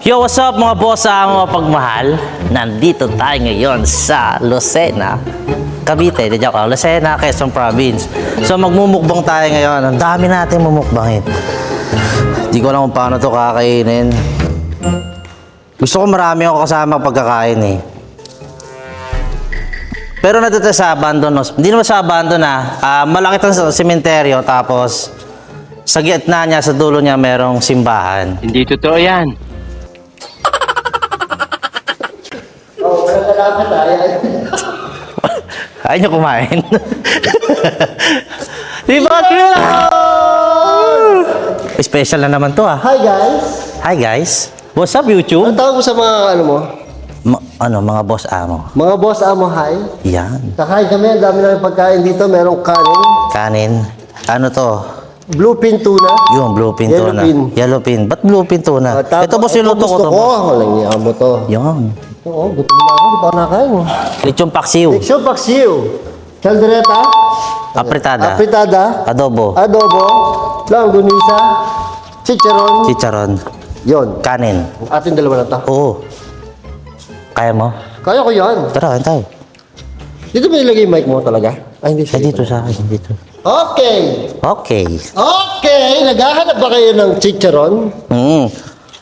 Yo, what's up mga boss sa mga pagmahal? Nandito tayo ngayon sa Lucena, Cavite. Joke lang, Lucena, Quezon Province. So magmumukbang tayo ngayon. Ang dami natin mumukbangin. Hindi ko alam kung paano to kakainin. Gusto ko marami ako kasama pagkakain eh. Pero natito sa abandon. Hindi naman sa abandon malaki itong sementeryo, tapos sa gitna niya, sa dulo niya, merong simbahan. Hindi totoo yan. Ayaw nyo kumain. Diba? Special na naman to Hi guys! Hi guys. What's up YouTube? Ang tawag mo sa mga ano mo? Mga boss amo. Mga boss amo, hi. Yan. Kakain kami, ang dami namin pagkain dito. Merong kanin, Kanin. Ano to? bluefin tuna. Yung bluefin Yellow tuna. pin. Yellow pin. Ba't bluefin tuna? Ito boss yung luto ko gusto to. ko. Walang niya mo to. Yan. Oo, gutom na ako. Di pa ako nakain. Lechong paksiw. Leksyon paksiw. Caldereta. Apritada. Apritada. Adobo. Adobo. Langgunisa. Chicharon. Chicharon. Yon. Kanin. Ating dalawa na to. Oo. Kaya mo? Kaya ko yan. Tara, kain tayo. Dito ba ilagay yung mic mo talaga? Ay, hindi siya. Dito sa akin. Dito. Okay. Okay. Okay. Naghahanap ba kayo ng chicharon?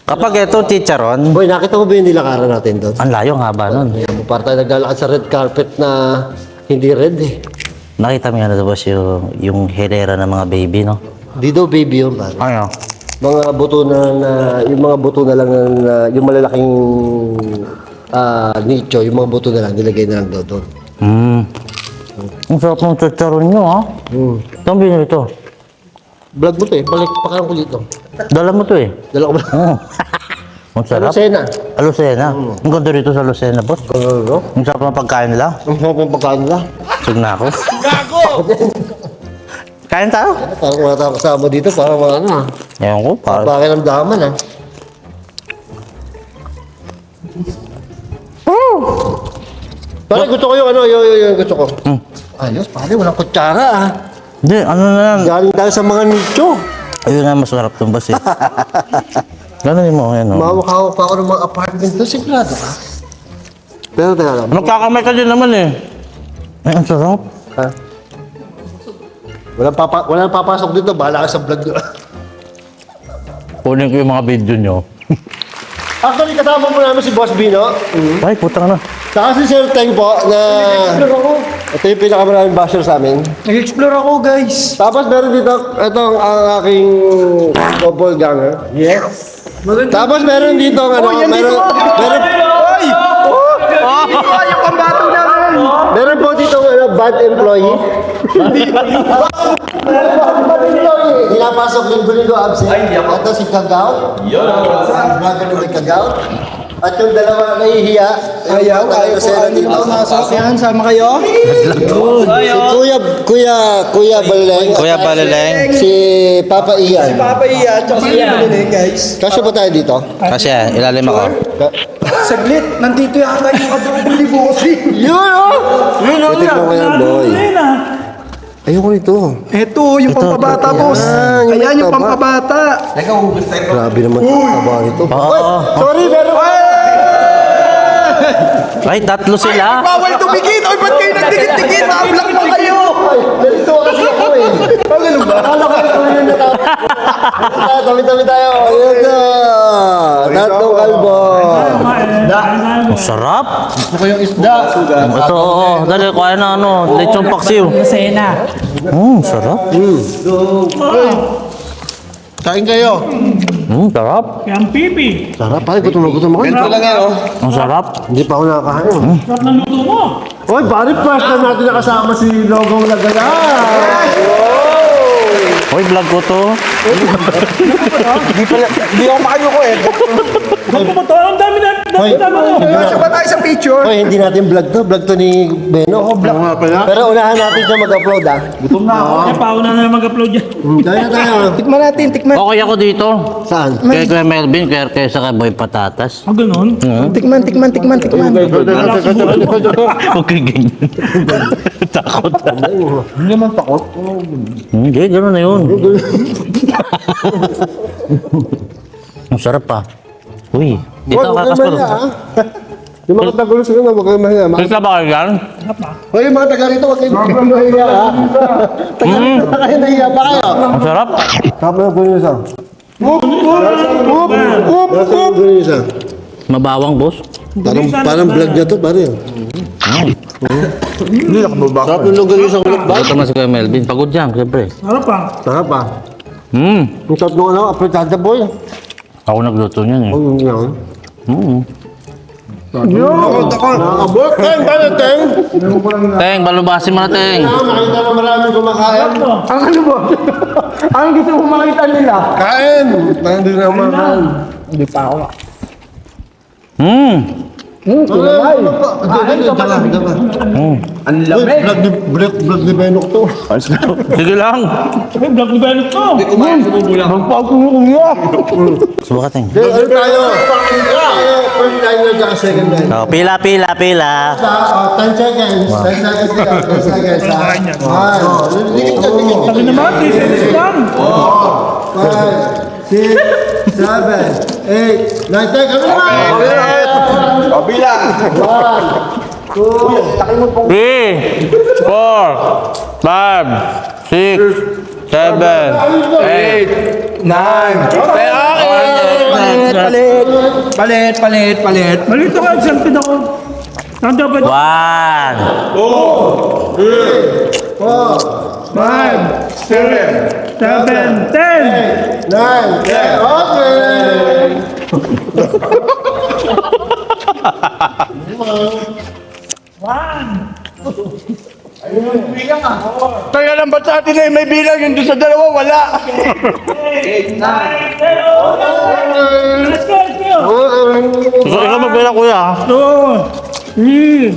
Kapag ito chicharon, Boy, nakita mo ba yung nilakaran natin doon? ang layo, ang haba nun. Ayan mo, para tayo naglalakad sa red carpet na hindi red eh. Nakita mo yan na boss yung hilera ng mga baby, no? Di daw baby yun, pare. Ano? Mga buto yung mga buto na lang na, yung malalaking nicho, yung mga buto na lang, nilagay na lang daw doon. Ang sarap ng chicharon nyo, ha? Saan binili ito? Vlog mo to eh, pakalang ko dito. Dala mo to eh. Dala ko ba? Ang sarap. Lucena. Lucena. Ang ganda rito sa Lucena, boss. Ano? Ang sarap ng pagkain nila. Ang sarap ng pagkain nila. Sug na ako. Kain tayo? Parang wala tayong kasama dito, parang mga ano Ewan ko, parang... bakit ang daman ah. Pare, gusto ko yung ano, yung gusto ko. Ayos, pare, walang kutsara ah. Hindi, ano na lang. Galing tayo sa mga nicho. Ayun nga, masarap itong boss eh. Gano'n mo, yan o. Mawakaw pa ako ng mga apartment doon, sigurado ka. Pero teka lang. Magkakamay ka din naman eh. Ay, ang sarap. Ha? Walang papasok dito, bahala ka sa vlog doon. Kunin ko yung mga video nyo. Actually, kasama mo namin si Boss Bino. Ay, putang na. Saka si Sir Teng po na... Ito yung pinakamaraming basher sa amin. Nag-explore ako, guys. Tapos meron dito, ito ang aking doppelganger. Yes. Tapos meron dito, ano, Yung pambato namin. meron po dito, ano, bad employee. Pinapasok linggo-linggo absent. Ito si Kagaw. Brother ni Kagaw. At yung dalawa nahihiya. Ayaw ko dito. masok yan. Sama kayo. Si Kuya Baleng. Kuya Baleleng. Si Papa Ian. Papa Iya, tsaka si Malinig, guys. Kasya ba tayo dito? Kasi ilalim ako. Saglit, nandito yata yung adobo ni Bossy. Yun o! Yun o! Tignan mo yan, boy. Ayoko nito. Ito, yung Ito, pampabata, ito, boss. yan. Ayan, yung Taba. pampabata. Grabe naman yung taba nito. Oo. Uy, sorry, pero... Ay, tatlo sila. Bawal tumigit. Oy, ba't kayo nagdikit-dikit? Maablang pa kayo. Ay, ganito kasi ako eh. Ang ganun ba? Akala ko ito yun natapos. Tabi-tabi tayo. Ayun na. Tatlong kalbo. Ang sarap. Gusto ko yung isda. Ito, oo. Dali, kuha na ano. Lechong paksiw. Lucena. Sarap. Kain kayo. Sarap. Yung pipi. Sarap, pare. Gutom na gutom ako. Ganito lang yan, oh. Ang sarap. Hindi pa ako nakakain. Sarap ng luto mo. Oy, pare, first time natin nakasama si Logong Lagala. Hoy, vlog ko to. Hindi ako makayuko eh. Ano ba to? Ang dami na. Hoy, Kasi ba tayo sa picture? Hoy, hindi natin vlog to. Vlog to ni Beno. Vlog nga pala. Pero unahan natin siya mag-upload, ah. Gutom na ako. Kaya pauna na mag-upload yan. Kaya na tayo. Tikman natin, tikman. Okay ako dito. Saan? Kaya Kuya Melvin, kaya sa kay Boy Patatas. Ah, ganun? Tikman. Okay, ganyan. Takot. Hindi naman takot. Hindi, gano'n na yun. Ang sarap pa. Uy, dito Huwag kakas kayo mahiya, ha? Yung mga tagulo sila, huwag kayo mahiya. Pista ba kayo yan? Hoy, yung mga taga rito, huwag kayo mahiya, ha? Taga rito na kayo, nahiya pa kayo. Ang sarap. Sarap na po yung isa. Nasa yung isa. Mabawang, boss. Parang vlog niya to, pare. Hindi nakababa. Sarap yung lugar yung isang ulit ba? Ito na si Kuya Melvin. Pagod yan, siyempre. Harap pa. Sarap pa. Hmm. Yung sarap nung ano, apretada boy. Ako nagluto niyan eh. Oh, yun yan. Hmm. Nakakabot. Teng, paano, Teng? Teng, balubasin mo na, Teng. Makita na maraming kumakain. Ang ano ba? Ang gusto mo makita nila? Kain! Parang hindi na kumakain. Hindi pa ako. Hmm. Kulay! Ang lamig. Vlog ni Benok to. Sige lang. Ay, vlog ni Benot to. Subuka, Teng. Ano tayo? First line na saka second line. Oh, pila. 10 seconds. 10 seconds sila. 10 seconds. Dikit ka, dikit ka. Sabi naman, tiis lang. 5, 6, 7, 8, 9, 10. Kami naman! Bilang. 1, 2, 3, 4, 5, 6, 7, 8. 9. Palit. Malito ka, excited ako. Saan dapat? 1. 7, 10. 9, 10. Okay! Kaya lang ba't sa atin ay may bilang yung doon sa dalawa wala? 8, 9, 10. Let's go, let's go. Ikaw magbilang, kuya. 2, 3,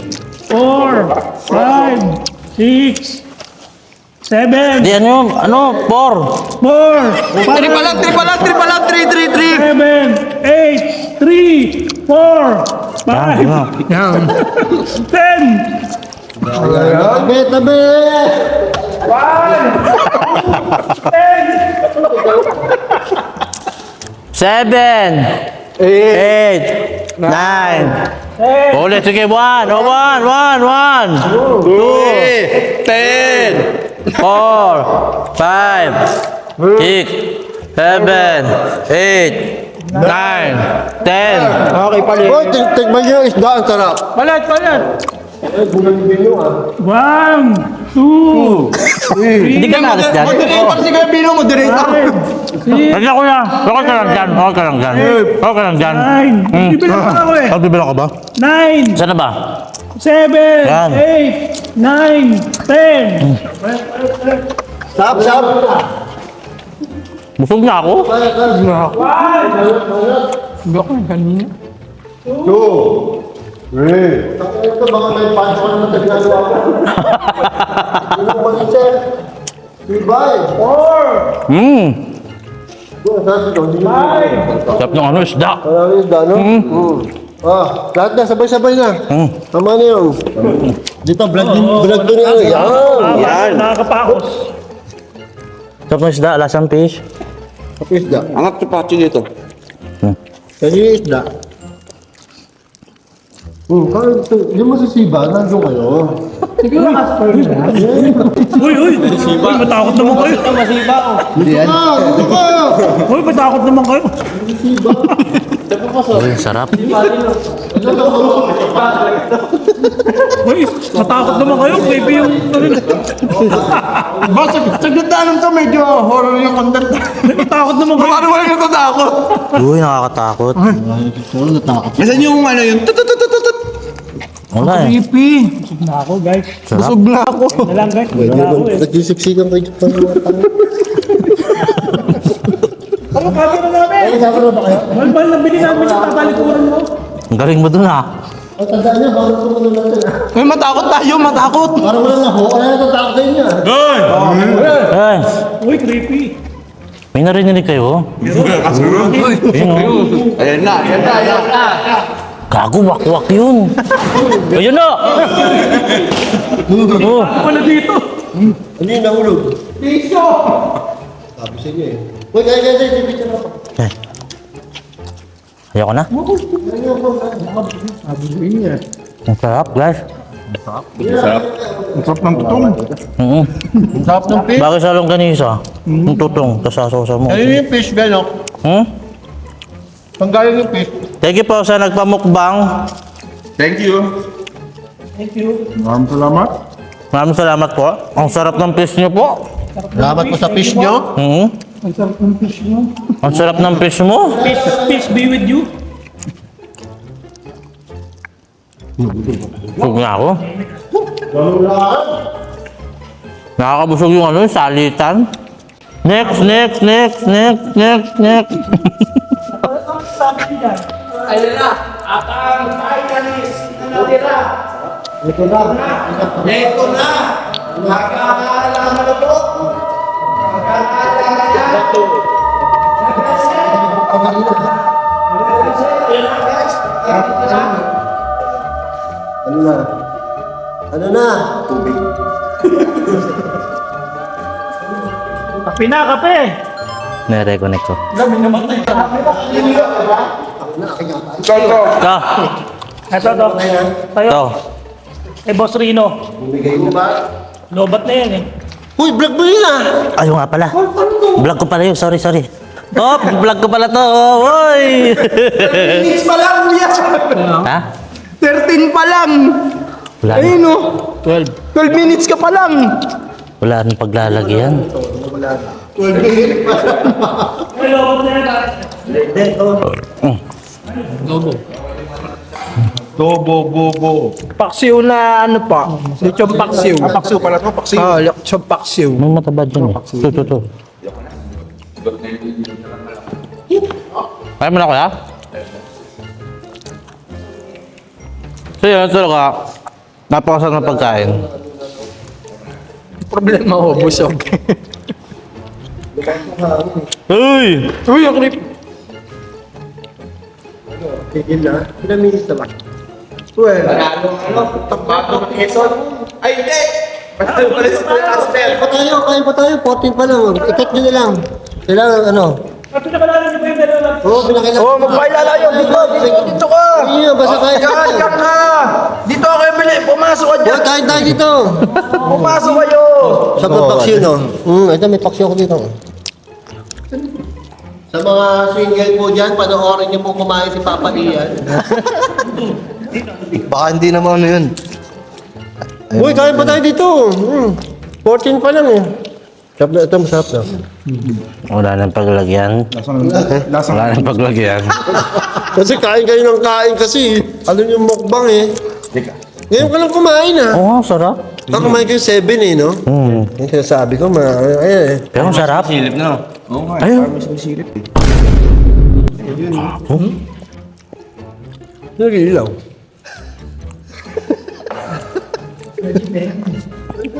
4, 5, 6, 7, Di ano, 4. 4, 5, 7, 8, 3, 4, 5, 10. Tabi, tabi! 7, 8, 9. Ulit, sige, 1, 1, 1, 1, 2, 10. 4, 5, 6, 7, 8, 9, 10. Okay, palit. Boy, tigman niyo yung isda, ang sarap. Palat. Eh, bulan ni Benyo, 1, 2, 3, Hindi ka nalas dyan. Moderate pa si Kuya Bino, moderate ako. 6, Sige, kuya. Okay ka lang dyan. Okay ka lang dyan. Okay ka lang dyan. 9. Bibilang pa ako eh. Pagbibilang ka ba? 9, Saan na ba? 7, Yan. 8, 9, 10. Sap, sap! Busog na ako. Ito, mga may pancho ka naman tagnagawa ko. Ano ba ni Sir? Tibay! Hmm. Doon, sabi ko, hindi mo. Sarap ng ano, isda. Marami isda, no? Lahat na, sabay-sabay na. Tama na yun. Dito, vlog to ni ano. Yan! Nakakapakos. Sarap ng isda, lasang fish. Kapag isda. Angat sa pachi dito. Kasi yung isda. Parang ito, yung masisiba, nandun kayo. Uy, matakot naman kayo. Hindi ka! Uy, matakot naman kayo. Uy, sarap. Uy, matakot naman kayo. Baby yung... Boss, saglit na alam to, medyo horror yung content. Matakot naman kayo. Paano wala natatakot? Uy, nakakatakot. Nasaan yung ano yun? Tututututut. Wala eh. Creepy. Busog na ako, guys. Busog na ako. Na lang, guys. Busog na ako eh. Nagsisiksikan kayo dito ng mga tanong. Ano, camera namin? Ay, sabi na ba kayo? Mahal-mahal na bili namin yung tatalikuran mo. Ang galing mo dun ah. Ang tandaan niya, bawal ko ano natin. May matakot tayo, matakot. Parang wala na ho, kaya natatakot sa inyo. Ay, Uy, creepy. may narinig kayo? Ayun oh. Ayan na. Gago, wakwak yun. Ayun na! Oh. Wala dito. Ano yung nahulog? Piso! Sabi sa inyo eh. Uy, kaya, picture ako. Eh. Ayoko na. Ang sarap, guys. Ang sarap ng tutong. Mm-hmm. Ang sarap ng fish. Bakit sa longganisa? Ang tutong, tapos sasosa mo. Ayun yung fish, Benok. Hmm? Tanggalin yung fish. Thank you po sa nagpamukbang. Thank you. Maraming salamat. Maraming salamat po. Ang sarap ng fish niyo po. Salamat po sa fish nyo. Mm-hmm. Ang sarap ng fish mo. Ang sarap ng fish mo. Peace be with you. Busog na ako. Nakakabusog yung ano, yung salitan. Next. Ayun na. At ang finalist na natira. Ito na. Magkakaalaman na to. Ano na? Kape na, kape. Nare-reconnect ko. Dami naman na. Ito. Ito. Tayo. Ito. Eh, Boss Rino. Bigay mo ba? Lobat na yan eh. Uy, vlog mo yun ah! Ayaw nga pala. Vlog ko pala yun. Sorry. Oh, vlog ko pala to. Oy! 13 minutes pa lang, kuya. Ha? 13 pa lang. Wala na. Ayun o. 12. 12 minutes ka pa lang. Wala nang paglalagyan. May lobat na yan. Bobo. Paksiw na ano pa. Lechon paksiw. Paksiw pala to, paksiw. Lechon paksiw. May mataba dyan eh. Ito. Kaya mo na kuya? So yun, talaga. Napakasarap na pagkain. Problema ko, busog. Uy! Uy, ang creep. Tigil na. Ilang minutes na ba? Well, Kain pa tayo. 14 pa lang. I-cut nyo na lang. Kailangan ano? Pinakalanan niyo ba yung dalawa? Oo, pinakailangan. oh, magpailala yun. Dito ka. Iya, basta kain. Yan ka. Dito ako yung bili. Pumasok ka dyan. Uy, kain tayo dito. Pumasok kayo. Sa paksiw, no? Ito, may paksiw ko dito. Sa mga single po dyan, panoorin niyo po kumain si Papa Lian. Baka hindi naman ano yun. Uy, kain pa tayo dito. 14 pa lang eh. Sarap na ito, masarap na. Wala nang paglagyan. Wala nang paglagyan. Kasi kain kayo ng kain kasi. Ano yung mukbang eh. Ngayon ka lang kumain ah. Oo, sarap. Kumain kayo 7 eh, no? Yung sinasabi ko, ayan eh. Pero ang sarap. Silip na. Oo nga. Ayun. Nagilaw.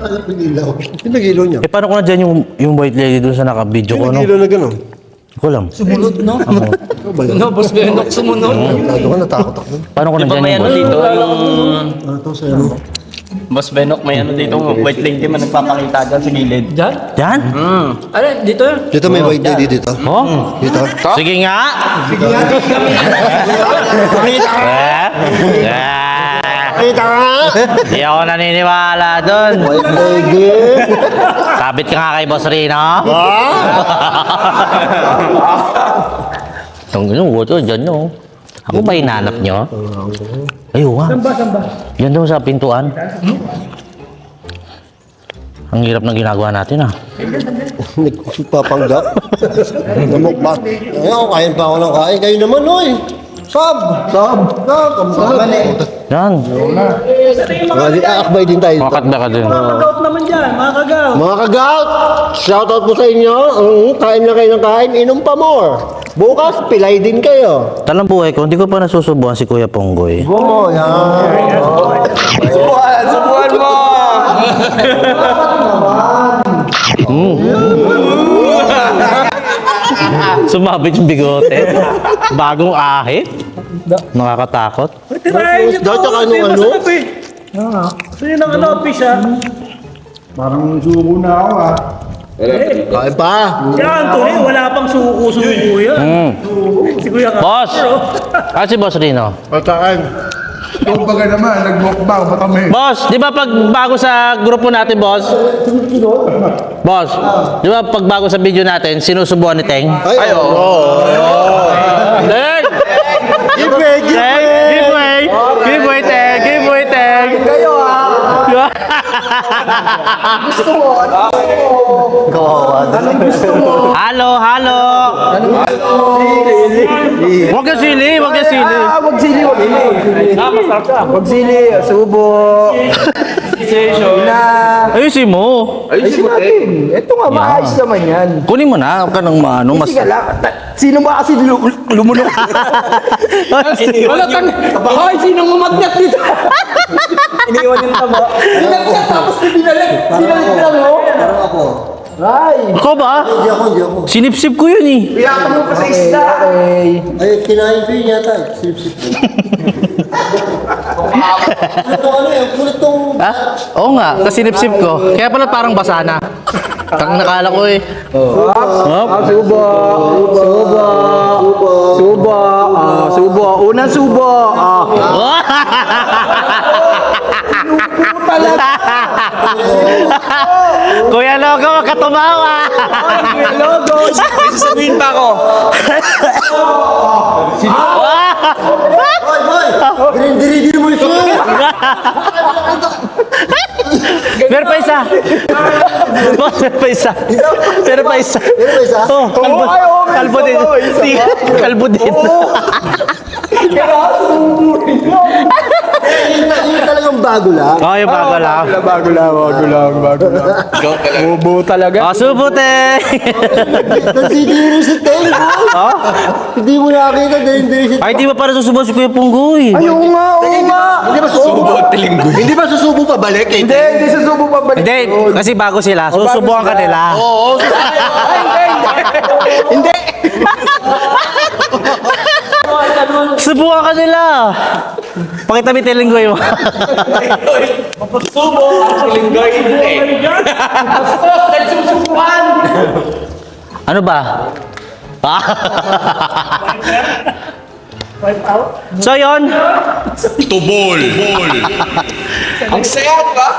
Ano nagilaw? Yung nagilaw niya. Eh, paano ko na dyan yung white lady doon sa naka-video ko, Yung no? nagilaw na gano'n. Hindi ko alam. Sumunod, no? Ano ba yan? No, boss Benok, sumunod. Masyado ka, natakot ako. Paano ko na dyan yung white Dito yung Ano to sa ano? Boss Benok, may ano dito, white lady man nagpapakita dyan sa gilid. Diyan? Dyan? Ano, dito yan? Dito may white lady dito. Oh? Dito. Sige nga! Kita ka nga! Hindi ako naniniwala doon. White lady! Sabit ka nga kay Boss Rino. Ang ganun, wato, dyan no. Ako ba hinanap nyo? Ayaw nga. Saan ba? Yan daw sa pintuan. Ang hirap ng ginagawa natin ah. Nagpapanggap. Namukbang. Ayun, kain pa ako ng kain. Kayo naman, oy! Sab! Yan. Akbay din tayo. Makatda ka din. Mga kagaot naman dyan, mga kagaot. Mga kagaot, shoutout po sa inyo. Kain na kayo ng kain, inom pa more. Bukas, pilay din kayo. Talang buhay ko, hindi ko pa nasusubukan si Kuya Ponggoy. Gomo, yan. Subuhan mo! Sumabit yung bigote. Bagong ahit. Nakakatakot. Tirahin niyo to. Dahil tsaka Hindi, ano? masarap eh. Gusto niyo ng ano, fish ah. Parang subo na ako ah. Kain pa. Yan, tuloy, wala pang suko-suko yan. Si Kuya ka. Boss! Ah, si Boss Rino. Pagkain. Kumbaga naman, nag-mukbang pa kami. Boss, di ba pag bago sa grupo natin, boss? Boss, di ba pag bago sa video natin, sinusubuan ni Teng? Ay, oo. Teng! Giveaway, Teng! Giveaway! Giveaway, Teng! Giveaway, Teng! Kayo ah. Halo, halo! Huwag ka sili, huwag ka sili. Wag sili, wag sili. Masarap ka. Wag sili, subo. Na. Ayusin mo. Ayusin natin. Ito nga, maayos naman yan. Kunin mo na, huwag ka nang maano. Mas... Sige lang. Sino ba kasi lumunok? Wala tang. Ay, sinong umakyat dito? Iniwan yung tabo. Iniwan tapos binalik. Binalik mo. Parang ako. Ay. Ako ba? Hindi ako. Sinipsip ko yun eh. Iyakan mo pa sa isda. Okay. Ay, kinain ko yun yata. Sip-sip ko. Ano yan? Kulit tong... Ha? Oo nga, kasi sinipsip ko. Kaya pala parang basa na. Tang nakala ko eh. Subo. Subo. Subo. Subo. Unang subo. Kuya Logo, wag ka tumawa. Logo. May sasabihin pa ako. Boy! Dirigin mo ito! Meron pa isa. Boss, meron pa isa. Meron pa isa. Meron pa isa? Oh, kalbo, kalbo din. Sige, kalbo din. Yun talagang bago lang. Oh, yung bago lang. Bago lang. Ubo talaga. Oh, subute. Nasidiri si Teng, Oh? Hindi mo nakakita dahil si Ay, di ba para susubo si Kuya Punggoy? Oo nga. Hindi ba susubo? Hindi ba susubo pa balik eh? Hindi susubo pa ba? Hindi, kasi bago sila. Susubukan ka nila. Oo. Hindi. Subukan ka nila. Pakita mo yung tilinggoy mo. Ano ba? So yon. Tubol. Ang saya, di ba?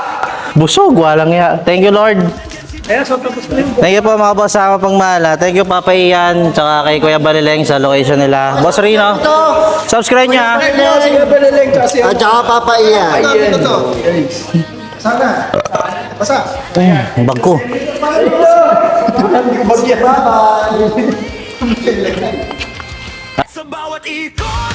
Busog, walang ya. Thank you, Lord. Kaya so tapos na yun. Thank you po mga boss sa pangmala. Thank you Papa Ian, tsaka kay Kuya Balileng sa location nila. Boss Rino, subscribe niyo ha. At saka Papa Ian. Ang bag ko. Bye-bye. Sa bawat ikot